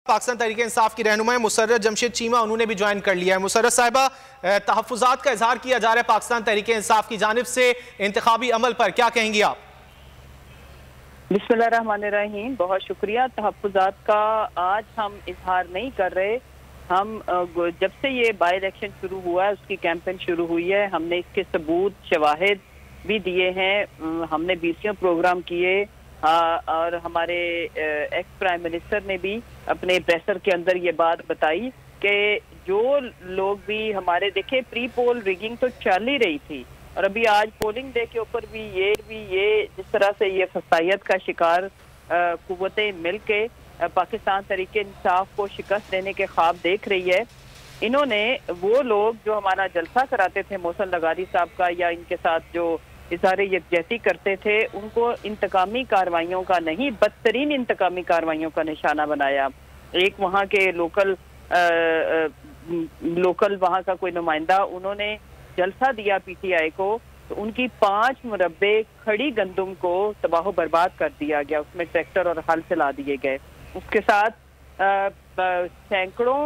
पाकिस्तान तहरीक इंसाफ की रहनुमा मुसर्रत जमशेद चीमा, उन्होंने भी ज्वाइन कर लिया है। मुसर्रत साहिबा, तहफ़्फ़ुज़ात का इजहार किया जा रहा है पाकिस्तान तहरीक इंसाफ की जानिब से इंतखाबी अमल पर, क्या कहेंगी आप? बिस्मिल्लाहिर्रहमानिर्रहीम। बहुत शुक्रिया। तहफ़्फ़ुज़ात का आज हम इजहार नहीं कर रहे। हम जब से ये बाई इलेक्शन शुरू हुआ है, उसकी कैंपेन शुरू हुई है, हमने इसके सबूत शवाहिद भी दिए हैं। हमने बीसियों प्रोग्राम किए और हमारे एक्स प्राइम मिनिस्टर ने भी अपने प्रेसर के अंदर ये बात बताई कि जो लोग भी हमारे देखे, प्री पोल रिगिंग तो चल ही रही थी और अभी आज पोलिंग डे के ऊपर भी ये जिस तरह से ये फसायत का शिकार कुव्वतें मिल के पाकिस्तान तहरीके इंसाफ को शिकस्त देने के ख्वाब देख रही है। इन्होंने वो लोग जो हमारा जलसा कराते थे मोहसिन लगारी साहब का, या इनके साथ जो इज़हार यकजहती करते थे, उनको इंतकामी कार्रवाइयों का नहीं, बदतरीन इंतकामी कार्रवाइयों का निशाना बनाया। एक वहाँ के लोकल वहाँ का कोई नुमाइंदा, उन्होंने जलसा दिया पीटीआई को, तो उनकी 5 मुरब्बे खड़ी गंदम को तबाह बर्बाद कर दिया गया, उसमें ट्रैक्टर और हल चला दिए गए। उसके साथ सैकड़ों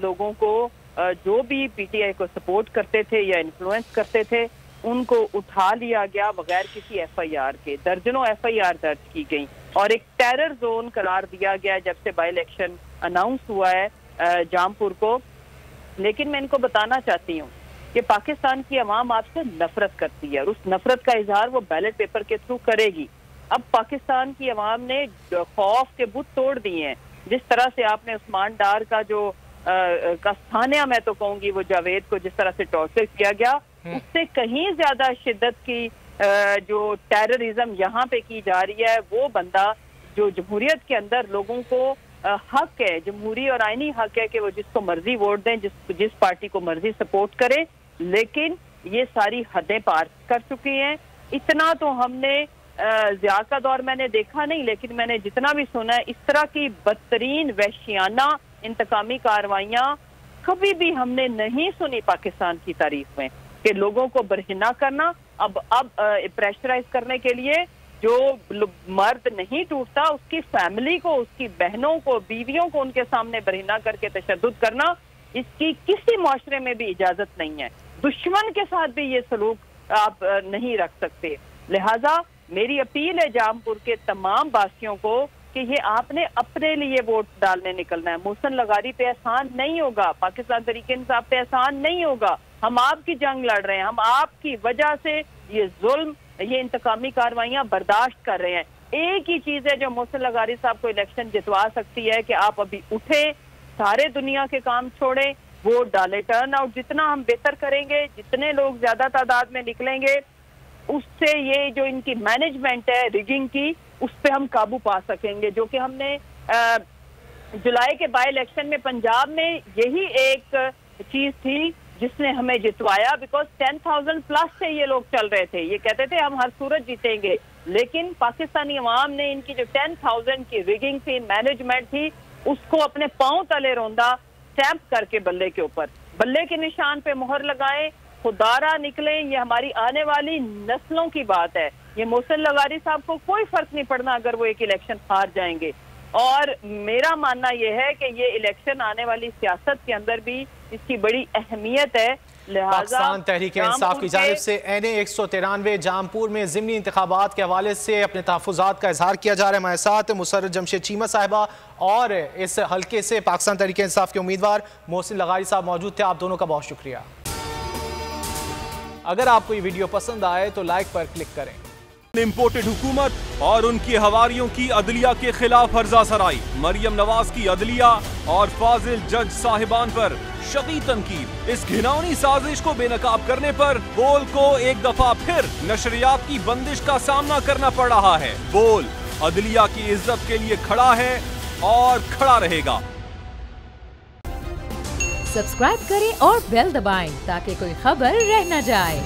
लोगों को जो भी पीटीआई को सपोर्ट करते थे या इन्फ्लुएंस करते थे, उनको उठा लिया गया बगैर किसी एफआईआर के। दर्जनों एफआईआर दर्ज की गई और एक टेरर जोन करार दिया गया जब से बाई इलेक्शन अनाउंस हुआ है जामपुर को। लेकिन मैं इनको बताना चाहती हूँ कि पाकिस्तान की अवाम आपसे नफरत करती है और उस नफरत का इजहार वो बैलेट पेपर के थ्रू करेगी। अब पाकिस्तान की अवाम ने खौफ के बुत तोड़ दिए हैं। जिस तरह से आपने उस्मान डार का जो स्थानिया, मैं तो कहूंगी वो जावेद को जिस तरह से टॉर्चर किया गया, उससे कहीं ज्यादा शिद्दत की जो टेररिज्म यहाँ पे की जा रही है, वो बंदा जो जमहूरियत के अंदर लोगों को हक है, जमहूरी और आईनी हक है कि वो जिसको मर्जी वोट दें, जिस पार्टी को मर्जी सपोर्ट करें, लेकिन ये सारी हदें पार कर चुकी हैं। इतना तो हमने ज़िया का दौर मैंने देखा नहीं, लेकिन मैंने जितना भी सुना है, इस तरह की बदतरीन वहशियाना इंतकामी कार्रवाइयाँ कभी भी हमने नहीं सुनी पाकिस्तान की तारीख में, कि लोगों को बरहिना करना। अब प्रेशराइज करने के लिए जो मर्द नहीं टूटता, उसकी फैमिली को, उसकी बहनों को, बीवियों को उनके सामने बरहिना करके तशद्दुद करना, इसकी किसी मुआशरे में भी इजाजत नहीं है। दुश्मन के साथ भी ये सलूक आप नहीं रख सकते। लिहाजा मेरी अपील है जामपुर के तमाम वासियों को कि ये आपने अपने लिए वोट डालने निकलना है। मोहसिन लगारी पे एहसान नहीं होगा, पाकिस्तान तहरीक इंसाफ पे एहसान नहीं होगा। हम आपकी जंग लड़ रहे हैं, हम आपकी वजह से ये जुल्म, ये इंतकामी कार्रवाइयां बर्दाश्त कर रहे हैं। एक ही चीज है जो मोहसिन लगारी साहब को इलेक्शन जितवा सकती है कि आप अभी उठे, सारे दुनिया के काम छोड़े, वोट डाले। टर्न आउट जितना हम बेहतर करेंगे, जितने लोग ज्यादा तादाद में निकलेंगे, उससे ये जो इनकी मैनेजमेंट है रिगिंग की, उस पर हम काबू पा सकेंगे। जो कि हमने जुलाई के बाई इलेक्शन में पंजाब में यही एक चीज थी जिसने हमें जितवाया, बिकॉज 10,000 प्लस से ये लोग चल रहे थे। ये कहते थे हम हर सूरत जीतेंगे, लेकिन पाकिस्तानी अवाम ने इनकी जो 10,000 की रिगिंग थी, मैनेजमेंट थी, उसको अपने पांव तले रौंदा, स्टैंप करके बल्ले के ऊपर, बल्ले के निशान पे मोहर लगाए, खुदारा निकले। ये हमारी आने वाली नस्लों की बात है। ये मोहसिन लगारी साहब को कोई फर्क नहीं पड़ना अगर वो एक इलेक्शन हार जाएंगे। और मेरा मानना यह है कि ये इलेक्शन आने वाली सियासत के अंदर भी इसकी बड़ी अहमियत है। पाकिस्तान तहरीक इंसाफ की जानिब से NA 193 जामपुर में ज़िमनी इंतखाबात के हवाले से अपने तहफ़्फ़ुज़ात का इजहार किया जा रहा है। हमारे साथ मुसर्रत जमशेद चीमा साहिबा और इस हल्के से पाकिस्तान तहरीक इंसाफ के उम्मीदवार मोहसिन लगारी साहब मौजूद थे। आप दोनों का बहुत शुक्रिया। अगर आपको ये वीडियो पसंद आए तो लाइक पर क्लिक करें। इम्पोर्टेड हुकूमत और उनकी हवारियों की अदलिया के खिलाफ हर्जा सराई, मरियम नवाज की अदलिया और फाजिल जज साहिबान पर शदीद तनकीद। इस घिनौनी साजिश को बेनकाब करने पर बोल को एक दफा फिर नशरियात की बंदिश का सामना करना पड़ रहा है। बोल अदलिया की इज्जत के लिए खड़ा है और खड़ा रहेगा। सब्सक्राइब करें और बेल दबाएं ताकि कोई खबर रह न जाए।